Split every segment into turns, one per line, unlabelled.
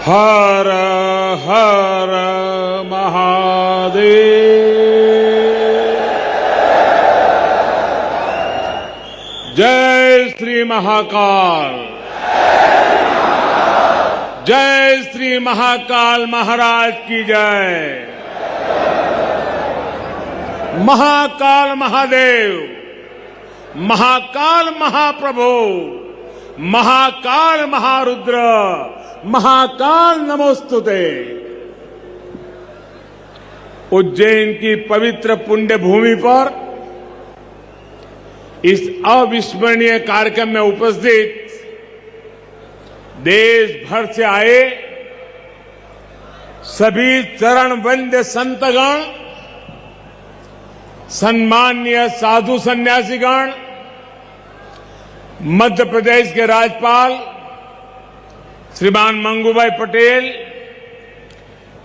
हर हर महादेव। जय श्री महाकाल। जय श्री महाकाल महाराज की जय। महाकाल महादेव, महाकाल महाप्रभु, महाकाल महारुद्र, महाकाल नमोस्तुते। उज्जैन की पवित्र पुण्य भूमि पर इस अविस्मरणीय कार्यक्रम में उपस्थित देश भर से आए सभी चरण वंद्य संतगण, सम्माननीय साधु सन्यासीगण, मध्य प्रदेश के राज्यपाल श्रीमान मंगूभाई पटेल,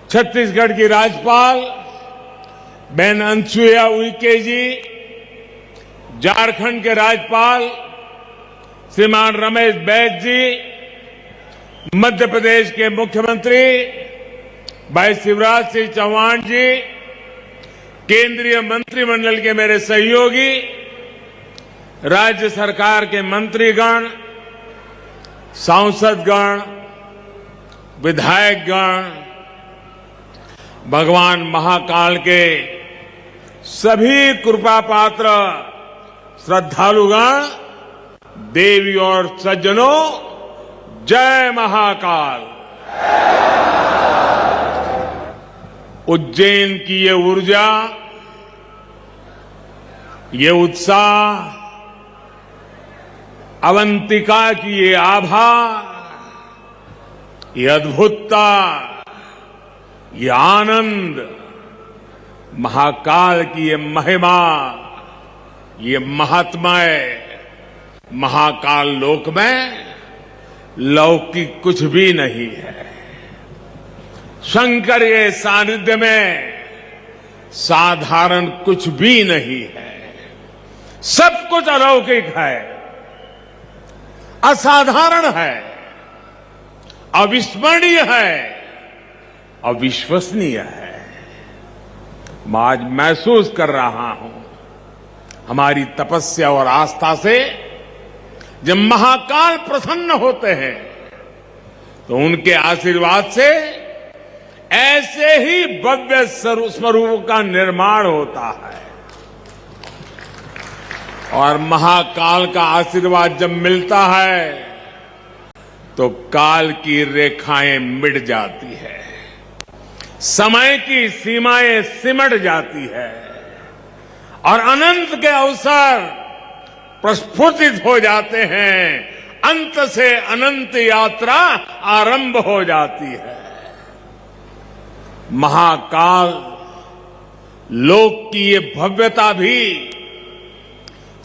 छत्तीसगढ़ की राज्यपाल बहन अनसुईया उइके जी, झारखंड के राज्यपाल श्रीमान रमेश बैस जी, मध्य प्रदेश के मुख्यमंत्री भाई शिवराज सिंह चौहान जी, केंद्रीय मंत्रिमंडल के मेरे सहयोगी, राज्य सरकार के मंत्रीगण, सांसदगण, विधायकगण, भगवान महाकाल के सभी कृपा पात्र श्रद्धालुगण, देवी और सज्जनों, जय महाकाल। उज्जैन की ये ऊर्जा, ये उत्साह, अवंतिका की ये आभा, ये अद्भुतता, ये आनंद, महाकाल की ये महिमा, ये महात्म्य, महाकाल लोक में लौकिक कुछ भी नहीं है। शंकर के सानिध्य में साधारण कुछ भी नहीं है। सब कुछ अलौकिक है, असाधारण है, अविस्मरणीय है, अविश्वसनीय है। मैं आज महसूस कर रहा हूं, हमारी तपस्या और आस्था से जब महाकाल प्रसन्न होते हैं तो उनके आशीर्वाद से ऐसे ही भव्य स्वरूप का निर्माण होता है। और महाकाल का आशीर्वाद जब मिलता है तो काल की रेखाएं मिट जाती है, समय की सीमाएं सिमट जाती है और अनंत के अवसर प्रस्फुटित हो जाते हैं। अंत से अनंत यात्रा आरंभ हो जाती है। महाकाल लोक की ये भव्यता भी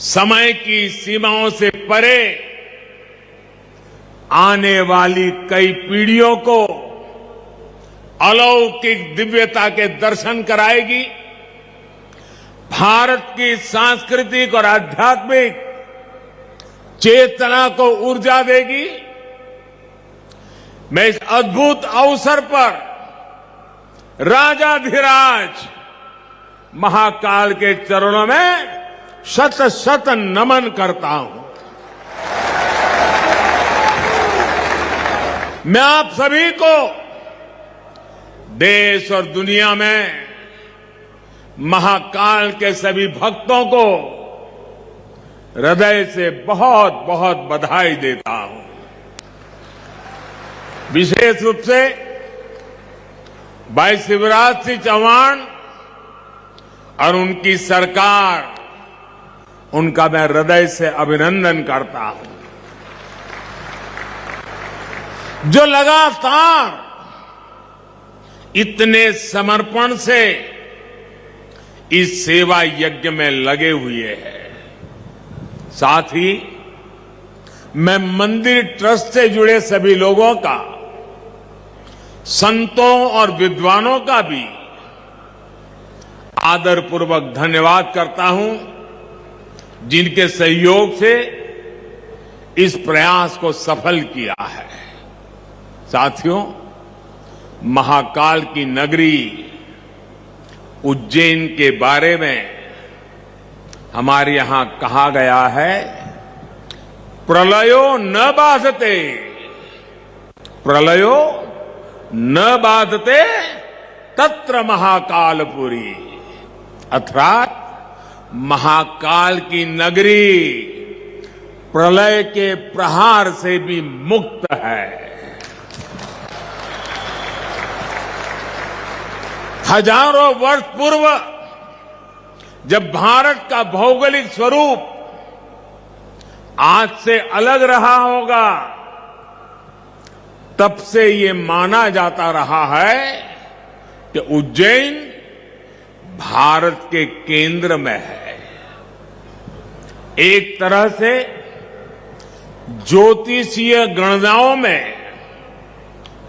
समय की सीमाओं से परे आने वाली कई पीढ़ियों को अलौकिक दिव्यता के दर्शन कराएगी। भारत की सांस्कृतिक और आध्यात्मिक चेतना को ऊर्जा देगी। मैं इस अद्भुत अवसर पर राजाधिराज महाकाल के चरणों में शत शत नमन करता हूं। मैं आप सभी को देश और दुनिया में महाकाल के सभी भक्तों को हृदय से बहुत बहुत बधाई देता हूं। विशेष रूप से भाई शिवराज सिंह चौहान और उनकी सरकार, उनका मैं हृदय से अभिनंदन करता हूं, जो लगातार इतने समर्पण से इस सेवा यज्ञ में लगे हुए हैं। साथ ही मैं मंदिर ट्रस्ट से जुड़े सभी लोगों का, संतों और विद्वानों का भी आदरपूर्वक धन्यवाद करता हूं, जिनके सहयोग से इस प्रयास को सफल किया है। साथियों, महाकाल की नगरी उज्जैन के बारे में हमारे यहां कहा गया है, प्रलयो न बाधते, प्रलयो न बाधते तत्र महाकालपुरी, अर्थात महाकाल की नगरी प्रलय के प्रहार से भी मुक्त है। हजारों वर्ष पूर्व जब भारत का भौगोलिक स्वरूप आज से अलग रहा होगा, तब से ये माना जाता रहा है कि उज्जैन भारत के केंद्र में है। एक तरह से ज्योतिषीय गणनाओं में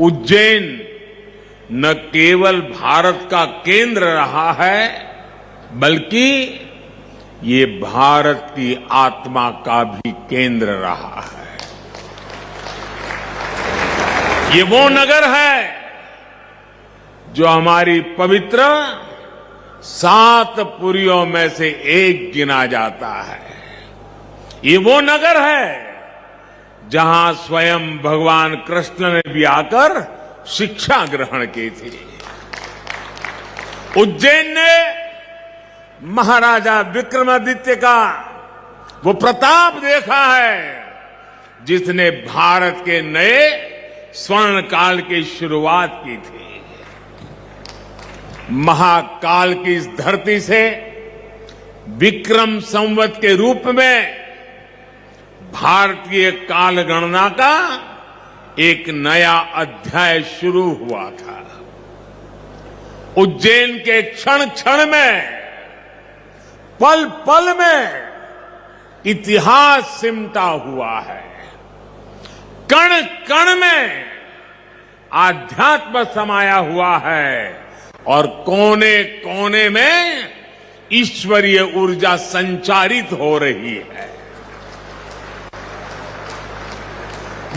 उज्जैन न केवल भारत का केंद्र रहा है, बल्कि ये भारत की आत्मा का भी केंद्र रहा है। ये वो नगर है जो हमारी पवित्र 7 पुरियों में से एक गिना जाता है। ये वो नगर है जहां स्वयं भगवान कृष्ण ने भी आकर शिक्षा ग्रहण की थी। उज्जैन ने महाराजा विक्रमादित्य का वो प्रताप देखा है जिसने भारत के नए स्वर्ण काल की शुरुआत की थी। महाकाल की इस धरती से विक्रम संवत के रूप में भारतीय काल गणना का एक नया अध्याय शुरू हुआ था। उज्जैन के क्षण क्षण में, पल पल में इतिहास सिमटा हुआ है। कण कण में आध्यात्म समाया हुआ है और कोने कोने में ईश्वरीय ऊर्जा संचारित हो रही है।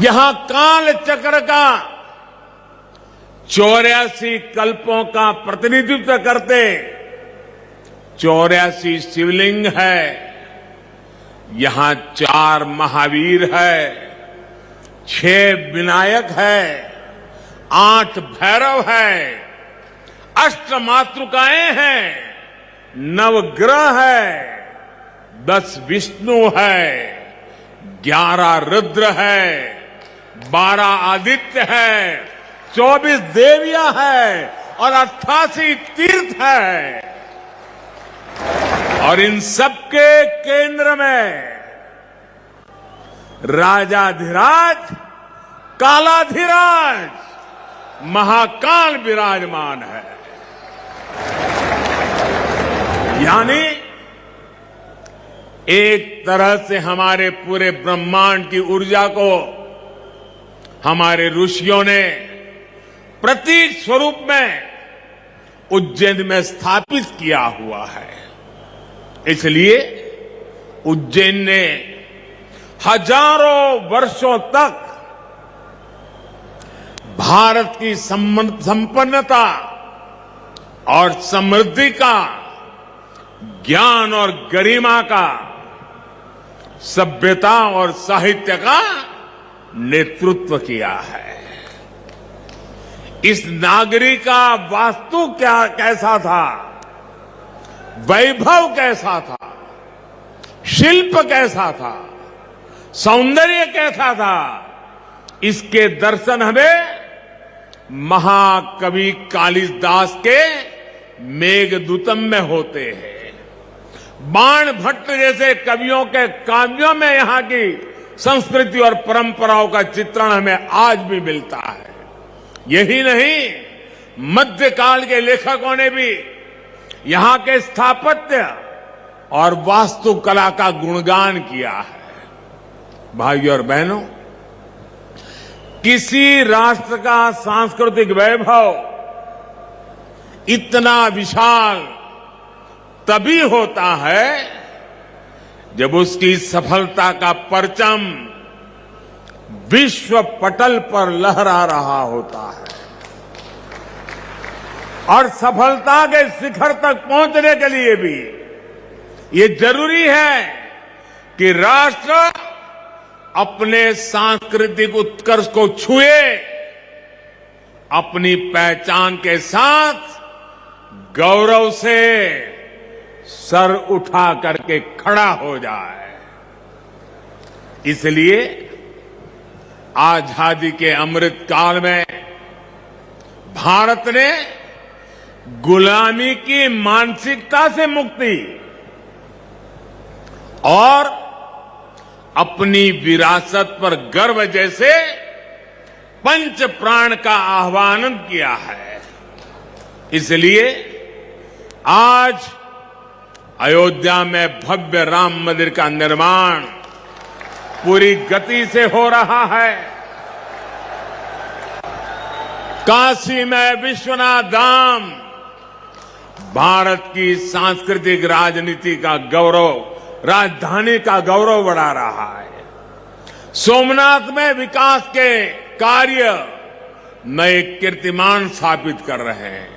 यहां काल चक्र का 84 कल्पों का प्रतिनिधित्व करते 84 शिवलिंग है। यहां 4 महावीर है, 6 विनायक है, 8 भैरव है, 8 मातृकाएं हैं, 9 ग्रह है, 10 विष्णु है, 11 रुद्र है, 12 आदित्य है, 24 देवियां है और 88 तीर्थ है। और इन सबके केंद्र में राजाधिराज कालाधिराज महाकाल विराजमान है। यानी एक तरह से हमारे पूरे ब्रह्मांड की ऊर्जा को हमारे ऋषियों ने प्रतीक स्वरूप में उज्जैन में स्थापित किया हुआ है। इसलिए उज्जैन ने हजारों वर्षों तक भारत की संपन्नता और समृद्धि का, ज्ञान और गरिमा का, सभ्यता और साहित्य का नेतृत्व किया है। इस नागरी का वास्तु कैसा था, वैभव कैसा था, शिल्प कैसा था, सौंदर्य कैसा था, इसके दर्शन हमें महाकवि कालिदास के मेघदूतम में होते हैं। बाण भट्ट जैसे कवियों के काव्यों में यहां की संस्कृति और परंपराओं का चित्रण हमें आज भी मिलता है। यही नहीं, मध्यकाल के लेखकों ने भी यहां के स्थापत्य और वास्तुकला का गुणगान किया है। भाइयों और बहनों, किसी राष्ट्र का सांस्कृतिक वैभव इतना विशाल तभी होता है जब उसकी सफलता का परचम विश्व पटल पर लहरा रहा होता है। और सफलता के शिखर तक पहुंचने के लिए भी ये जरूरी है कि राष्ट्र अपने सांस्कृतिक उत्कर्ष को छुए, अपनी पहचान के साथ गौरव से सर उठा करके खड़ा हो जाए। इसलिए आजादी के अमृत काल में भारत ने गुलामी की मानसिकता से मुक्ति और अपनी विरासत पर गर्व जैसे पंच प्राण का आह्वान किया है। इसलिए आज अयोध्या में भव्य राम मंदिर का निर्माण पूरी गति से हो रहा है। काशी में विश्वनाथ धाम भारत की सांस्कृतिक राजनीति का गौरव, राजधानी का गौरव बढ़ा रहा है। सोमनाथ में विकास के कार्य नए कीर्तिमान स्थापित कर रहे हैं।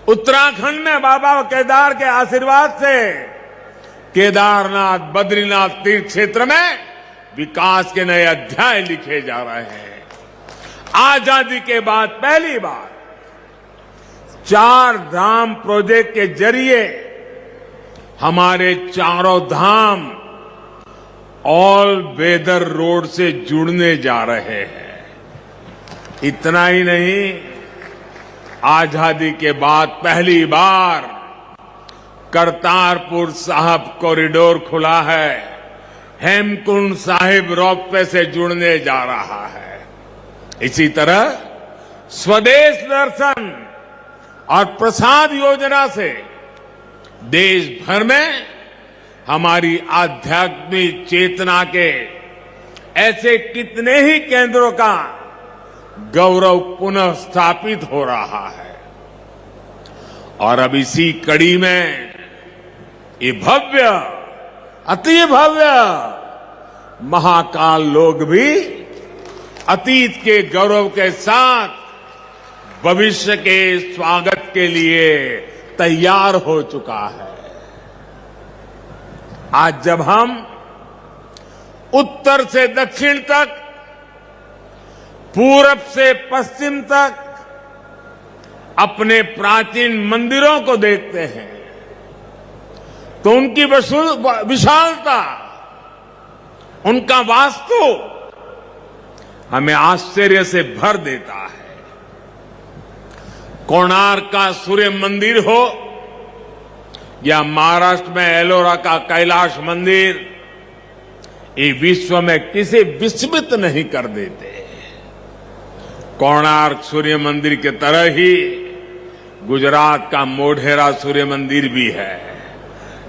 उत्तराखंड में बाबा केदार के आशीर्वाद से केदारनाथ, बद्रीनाथ तीर्थ क्षेत्र में विकास के नए अध्याय लिखे जा रहे हैं। आजादी के बाद पहली बार 4 धाम प्रोजेक्ट के जरिए हमारे चारों धाम ऑल वेदर रोड से जुड़ने जा रहे हैं। इतना ही नहीं, आजादी के बाद पहली बार करतारपुर साहिब कॉरिडोर खुला है, हेमकुंड साहिब रोपवे से जुड़ने जा रहा है। इसी तरह स्वदेश दर्शन और प्रसाद योजना से देश भर में हमारी आध्यात्मिक चेतना के ऐसे कितने ही केंद्रों का गौरव पुनः स्थापित हो रहा है। और अब इसी कड़ी में ये भव्य, अति भव्य महाकाल लोक भी अतीत के गौरव के साथ भविष्य के स्वागत के लिए तैयार हो चुका है। आज जब हम उत्तर से दक्षिण तक, पूरब से पश्चिम तक अपने प्राचीन मंदिरों को देखते हैं तो उनकी विशालता, उनका वास्तु हमें आश्चर्य से भर देता है। कोणार्क का सूर्य मंदिर हो या महाराष्ट्र में एलोरा का कैलाश मंदिर, ये विश्व में किसी विस्मित नहीं कर देते। कोणार्क सूर्य मंदिर की तरह ही गुजरात का मोढेरा सूर्य मंदिर भी है,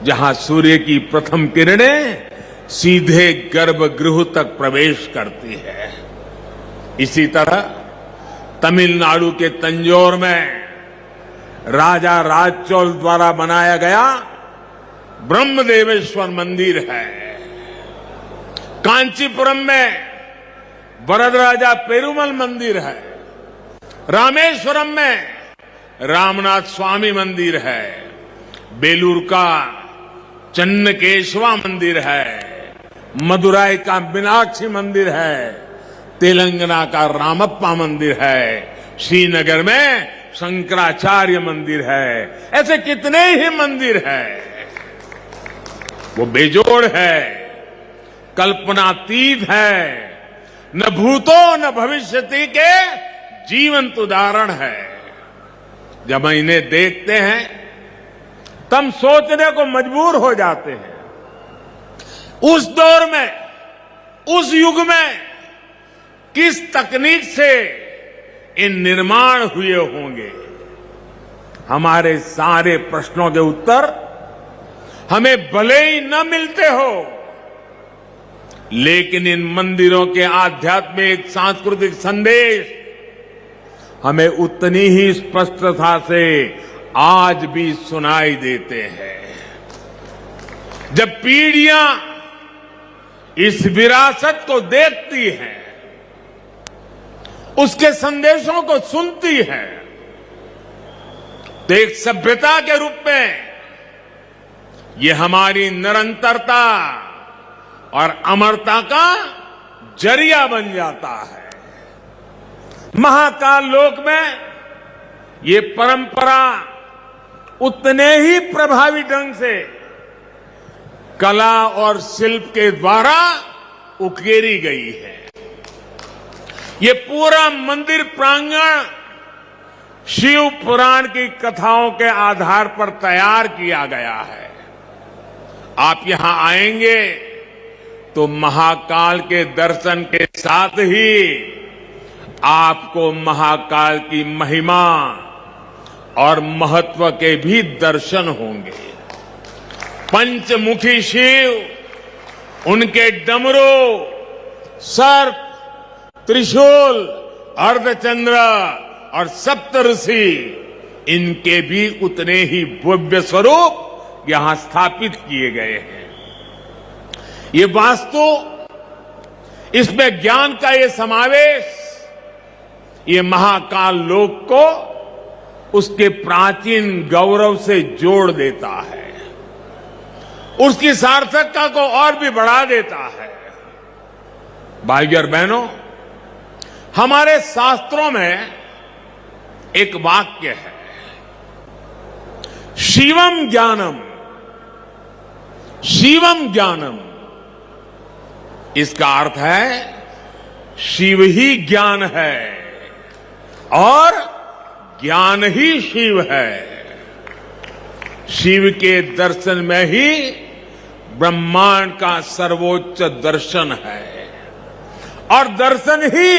जहां सूर्य की प्रथम किरणें सीधे गर्भगृह तक प्रवेश करती है। इसी तरह तमिलनाडु के तंजौर में राजा राजचोल द्वारा बनाया गया ब्रह्मदेवेश्वर मंदिर है। कांचीपुरम में वरदराजा पेरुमल मंदिर है। रामेश्वरम में रामनाथ स्वामी मंदिर है। बेलूर का चन्नकेशवा मंदिर है। मदुराई का मीनाक्षी मंदिर है। तेलंगाना का रामप्पा मंदिर है। श्रीनगर में शंकराचार्य मंदिर है। ऐसे कितने ही मंदिर हैं, वो बेजोड़ है, कल्पनातीत है, न भूतो न भविष्यति के जीवंत उदाहरण है। जब इन्हें देखते हैं तब सोचने को मजबूर हो जाते हैं, उस दौर में, उस युग में किस तकनीक से इन निर्माण हुए होंगे। हमारे सारे प्रश्नों के उत्तर हमें भले ही न मिलते हो, लेकिन इन मंदिरों के आध्यात्मिक सांस्कृतिक संदेश हमें उतनी ही स्पष्टता से आज भी सुनाई देते हैं। जब पीढ़ियां इस विरासत को देखती हैं, उसके संदेशों को सुनती हैं, तो एक सभ्यता के रूप में ये हमारी निरंतरता और अमरता का जरिया बन जाता है। महाकाल लोक में ये परंपरा उतने ही प्रभावी ढंग से कला और शिल्प के द्वारा उकेरी गई है। ये पूरा मंदिर प्रांगण शिव पुराण की कथाओं के आधार पर तैयार किया गया है। आप यहां आएंगे तो महाकाल के दर्शन के साथ ही आपको महाकाल की महिमा और महत्व के भी दर्शन होंगे। पंचमुखी शिव, उनके डमरू, सर्प, त्रिशूल, अर्धचंद्र और सप्तऋषि, इनके भी उतने ही भव्य स्वरूप यहां स्थापित किए गए हैं। ये वास्तु, इसमें ज्ञान का ये समावेश, ये महाकाल लोक को उसके प्राचीन गौरव से जोड़ देता है, उसकी सार्थकता को और भी बढ़ा देता है। भाइयों और बहनों, हमारे शास्त्रों में एक वाक्य है, शिवम ज्ञानम, शिवम ज्ञानम। इसका अर्थ है शिव ही ज्ञान है और ज्ञान ही शिव है। शिव के दर्शन में ही ब्रह्मांड का सर्वोच्च दर्शन है और दर्शन ही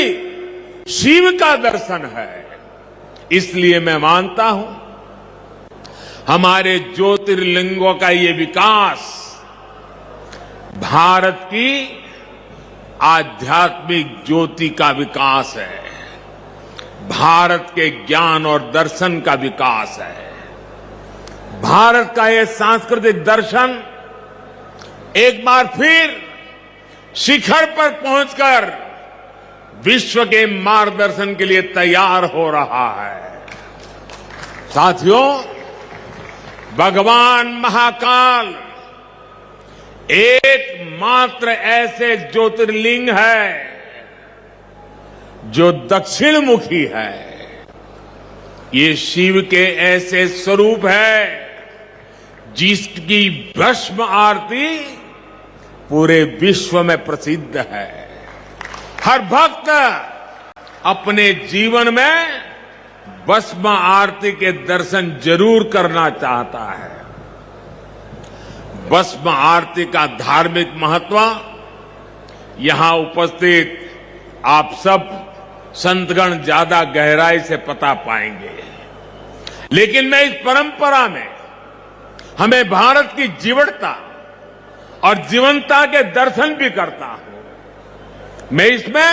शिव का दर्शन है। इसलिए मैं मानता हूं हमारे ज्योतिर्लिंगों का ये विकास भारत की आध्यात्मिक ज्योति का विकास है, भारत के ज्ञान और दर्शन का विकास है। भारत का यह सांस्कृतिक दर्शन एक बार फिर शिखर पर पहुंचकर विश्व के मार्गदर्शन के लिए तैयार हो रहा है। साथियों, भगवान महाकाल एकमात्र ऐसे ज्योतिर्लिंग है जो दक्षिण मुखी है। ये शिव के ऐसे स्वरूप है जिसकी भस्म आरती पूरे विश्व में प्रसिद्ध है। हर भक्त अपने जीवन में भस्म आरती के दर्शन जरूर करना चाहता है। भस्म आरती का धार्मिक महत्व यहां उपस्थित आप सब संतगण ज्यादा गहराई से पता पाएंगे, लेकिन मैं इस परंपरा में हमें भारत की जीवटता और जीवंतता के दर्शन भी करता हूं। मैं इसमें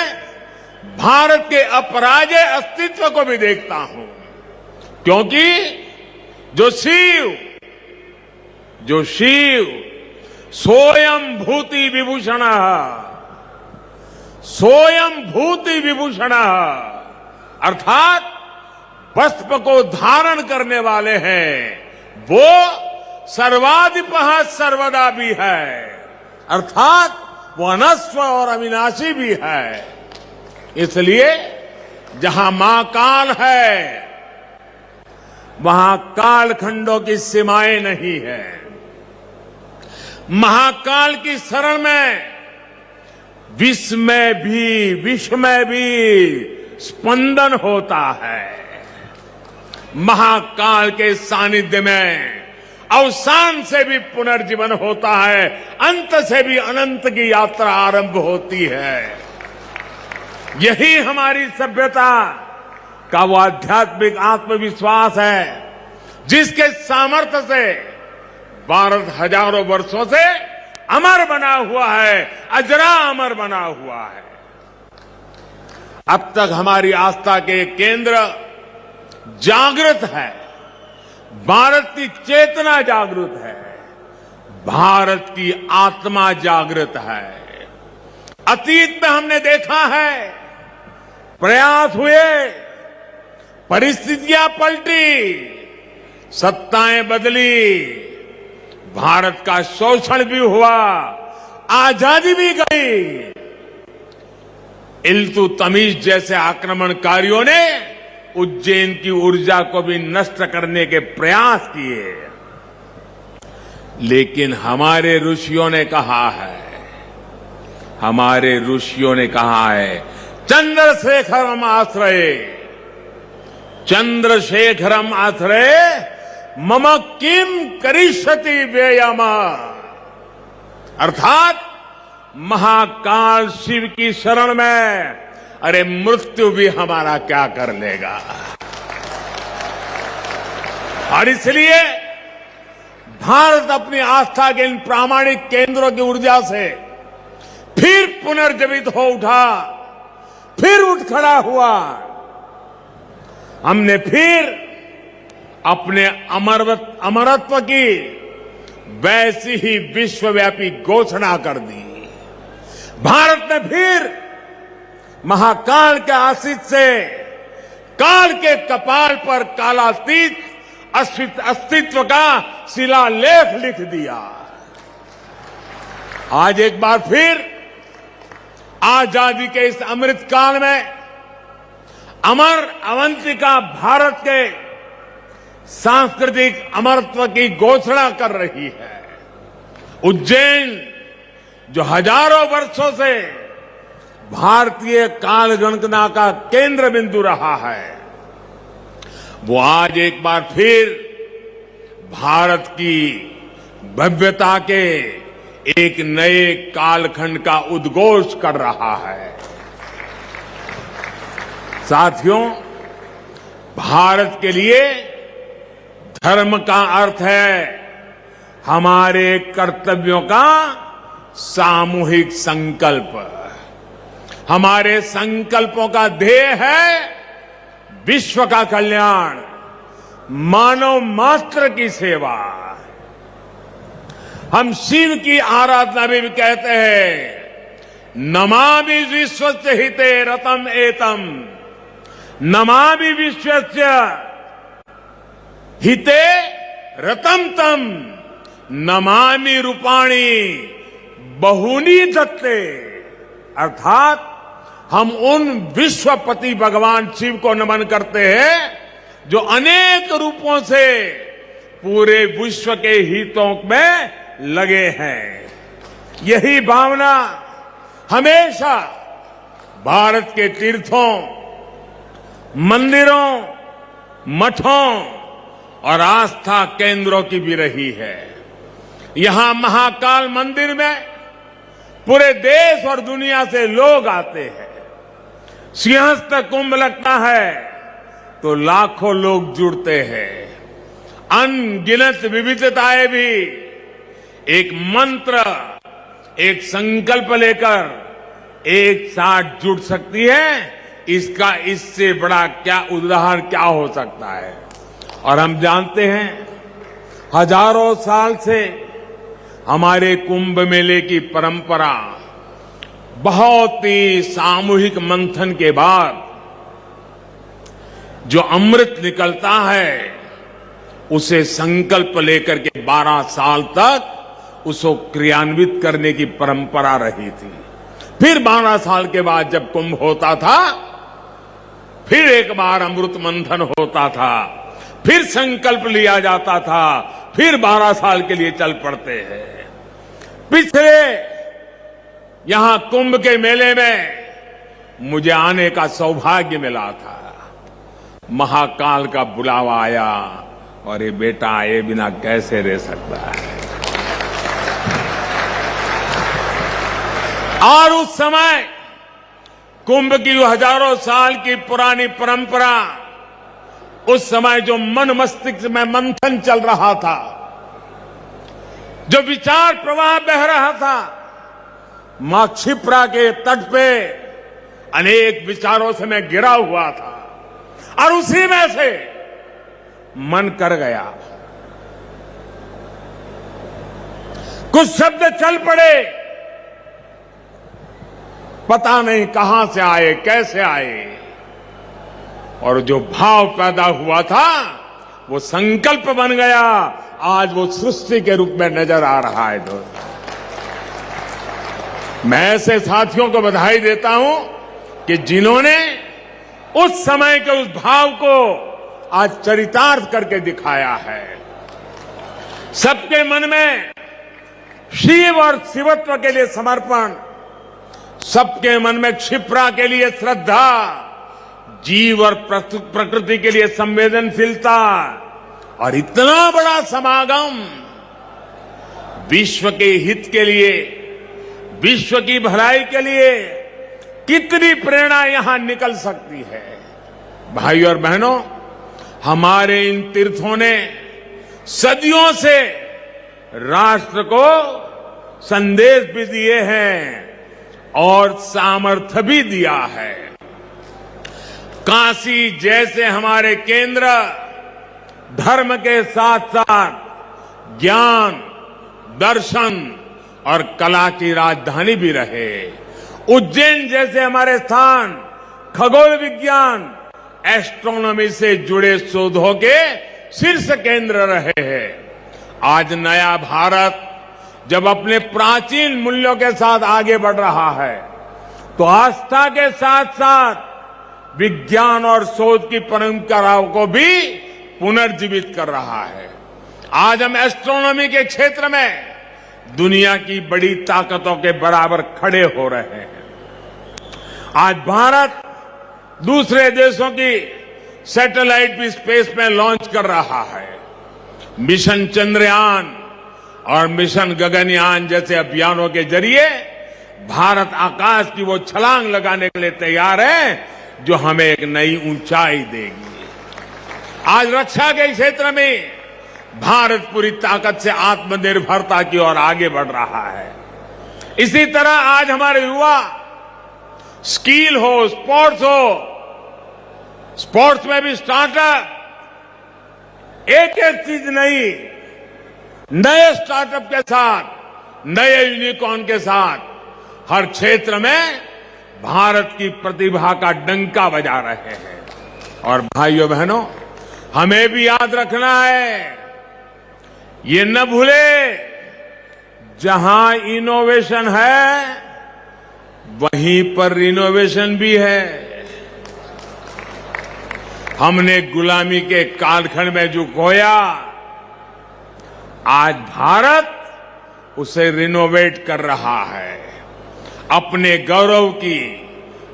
भारत के अपराजेय अस्तित्व को भी देखता हूं, क्योंकि जो शिव सोयम भूति विभूषण, सोयम भूति विभूषण, अर्थात वस्त्र को धारण करने वाले हैं, वो सर्वाधिपः सर्वदा भी है, अर्थात वो अनस्व और अविनाशी भी है। इसलिए जहां महाकाल है वहां कालखंडों की सीमाएं नहीं है। महाकाल की शरण में विश्व में भी स्पंदन होता है। महाकाल के सानिध्य में अवसान से भी पुनर्जीवन होता है, अंत से भी अनंत की यात्रा आरंभ होती है। यही हमारी सभ्यता का वो आध्यात्मिक आत्मविश्वास है जिसके सामर्थ्य से भारत हजारों वर्षों से अमर बना हुआ है, अजरा अमर बना हुआ है। अब तक हमारी आस्था के केंद्र जागृत है, भारत की चेतना जागृत है, भारत की आत्मा जागृत है। अतीत में हमने देखा है प्रयास हुए, परिस्थितियां पलटी, सत्ताएं बदली, भारत का शोषण भी हुआ, आजादी भी गई। इल्तुतमिश जैसे आक्रमणकारियों ने उज्जैन की ऊर्जा को भी नष्ट करने के प्रयास किए। लेकिन हमारे ऋषियों ने कहा है, चंद्रशेखरम आश्रय, चंद्रशेखरम आश्रय मम किम करिष्यति व्ययम। अर्थात महाकाल शिव की शरण में अरे मृत्यु भी हमारा क्या कर लेगा। और इसलिए भारत अपनी आस्था के इन प्रामाणिक केंद्रों की ऊर्जा से फिर पुनर्जीवित हो उठा, फिर उठ खड़ा हुआ। हमने फिर अपने अमरत्व की वैसी ही विश्वव्यापी घोषणा कर दी। भारत ने फिर महाकाल के आशीष से काल के कपाल पर कालातीत अस्तित्व का शिलालेख लिख दिया। आज एक बार फिर आजादी के इस अमृत काल में अमर अवंतिका भारत के सांस्कृतिक अमरत्व की घोषणा कर रही है। उज्जैन जो हजारों वर्षों से भारतीय काल गणना का केंद्र बिंदु रहा है, वो आज एक बार फिर भारत की भव्यता के एक नए कालखंड का उद्घोष कर रहा है। साथियों, भारत के लिए धर्म का अर्थ है हमारे कर्तव्यों का सामूहिक संकल्प। हमारे संकल्पों का ध्येय है विश्व का कल्याण, मानव मात्र की सेवा। हम शिव की आराधना में भी कहते हैं, नमामि विश्वस्य हिते रतम एतम, नमामि विश्वस्य हिते रतम तम, नमामि रूपाणी बहुनी दत्ते। अर्थात हम उन विश्वपति भगवान शिव को नमन करते हैं जो अनेक रूपों से पूरे विश्व के हितों में लगे हैं। यही भावना हमेशा भारत के तीर्थों, मंदिरों, मठों और आस्था केंद्रों की भी रही है। यहां महाकाल मंदिर में पूरे देश और दुनिया से लोग आते हैं। सिंहस्थ कुंभ लगता है तो लाखों लोग जुड़ते हैं। अनगिनत विविधताएं भी एक मंत्र, एक संकल्प लेकर एक साथ जुड़ सकती है। इससे बड़ा क्या उदाहरण क्या हो सकता है। और हम जानते हैं, हजारों साल से हमारे कुंभ मेले की परंपरा बहुत ही सामूहिक मंथन के बाद जो अमृत निकलता है, उसे संकल्प लेकर के 12 साल तक उसको क्रियान्वित करने की परंपरा रही थी। फिर 12 साल के बाद जब कुंभ होता था, फिर एक बार अमृत मंथन होता था, फिर संकल्प लिया जाता था, फिर 12 साल के लिए चल पड़ते हैं। पिछले यहां कुंभ के मेले में मुझे आने का सौभाग्य मिला था। महाकाल का बुलावा आया और ये बेटा आए बिना कैसे रह सकता है। और उस समय कुंभ की हजारों साल की पुरानी परंपरा, उस समय जो मन मस्तिष्क में मंथन चल रहा था, जो विचार प्रवाह बह रहा था, मां क्षिप्रा के तट पे अनेक विचारों से मैं घिरा हुआ था। और उसी में से मन कर गया, कुछ शब्द चल पड़े, पता नहीं कहां से आए, कैसे आए, और जो भाव पैदा हुआ था वो संकल्प बन गया, आज वो सृष्टि के रूप में नजर आ रहा है। दोस्तों, मैं ऐसे साथियों को बधाई देता हूं कि जिन्होंने उस समय के उस भाव को आज चरितार्थ करके दिखाया है। सबके मन में शिव और शिवत्व के लिए समर्पण, सबके मन में क्षिप्रा के लिए श्रद्धा, जीव और प्रकृति के लिए संवेदनशीलता, और इतना बड़ा समागम विश्व के हित के लिए, विश्व की भलाई के लिए कितनी प्रेरणा यहां निकल सकती है। भाई और बहनों, हमारे इन तीर्थों ने सदियों से राष्ट्र को संदेश भी दिए हैं और सामर्थ्य भी दिया है। काशी जैसे हमारे केंद्र धर्म के साथ साथ ज्ञान, दर्शन और कला की राजधानी भी रहे। उज्जैन जैसे हमारे स्थान खगोल विज्ञान, एस्ट्रोनॉमी से जुड़े शोधों के शीर्ष केंद्र रहे हैं। आज नया भारत जब अपने प्राचीन मूल्यों के साथ आगे बढ़ रहा है, तो आस्था के साथ साथ विज्ञान और शोध की परंपराओं को भी पुनर्जीवित कर रहा है। आज हम एस्ट्रोनॉमी के क्षेत्र में दुनिया की बड़ी ताकतों के बराबर खड़े हो रहे हैं। आज भारत दूसरे देशों की सैटेलाइट भी स्पेस में लॉन्च कर रहा है। मिशन चंद्रयान और मिशन गगनयान जैसे अभियानों के जरिए भारत आकाश की वो छलांग लगाने के लिए तैयार है जो हमें एक नई ऊंचाई देगी। आज रक्षा के क्षेत्र में भारत पूरी ताकत से आत्मनिर्भरता की ओर आगे बढ़ रहा है। इसी तरह आज हमारे युवा स्किल हो, स्पोर्ट्स हो, स्पोर्ट्स में भी स्टार्टअप, एक एक चीज नई, नए स्टार्टअप के साथ, नए यूनिकॉर्न के साथ हर क्षेत्र में भारत की प्रतिभा का डंका बजा रहे हैं। और भाइयों बहनों, हमें भी याद रखना है, ये न भूले, जहां इनोवेशन है वहीं पर रिनोवेशन भी है। हमने गुलामी के कालखंड में जो खोया, आज भारत उसे रिनोवेट कर रहा है। अपने गौरव की,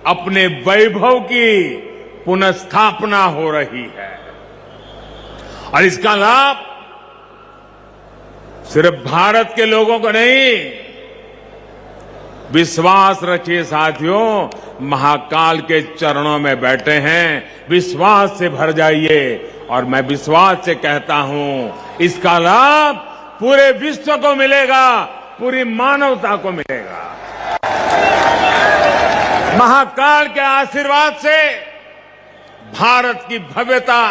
अपने वैभव की पुनर्स्थापना हो रही है और इसका लाभ सिर्फ भारत के लोगों को नहीं, विश्वास रखिए साथियों, महाकाल के चरणों में बैठे हैं, विश्वास से भर जाइए। और मैं विश्वास से कहता हूं, इसका लाभ पूरे विश्व को मिलेगा, पूरी मानवता को मिलेगा। महाकाल के आशीर्वाद से भारत की भव्यता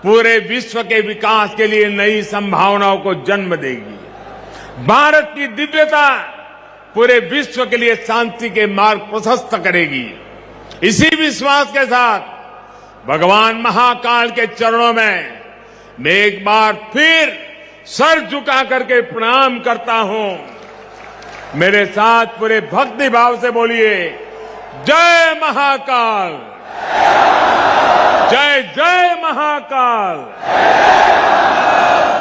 पूरे विश्व के विकास के लिए नई संभावनाओं को जन्म देगी। भारत की दिव्यता पूरे विश्व के लिए शांति के मार्ग प्रशस्त करेगी। इसी विश्वास के साथ भगवान महाकाल के चरणों में मैं एक बार फिर सर झुका करके प्रणाम करता हूं। मेरे साथ पूरे भक्ति भाव से बोलिए, जय महाकाल, जय जय महाकाल,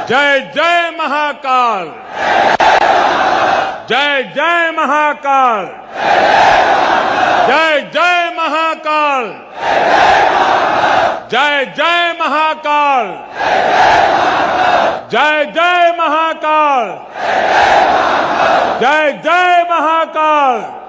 जय जय महाकाल, जय जय महाकाल, जय जय महाकाल, जय जय महाकाल, जय जय महाकाल, जय जय महाकाल।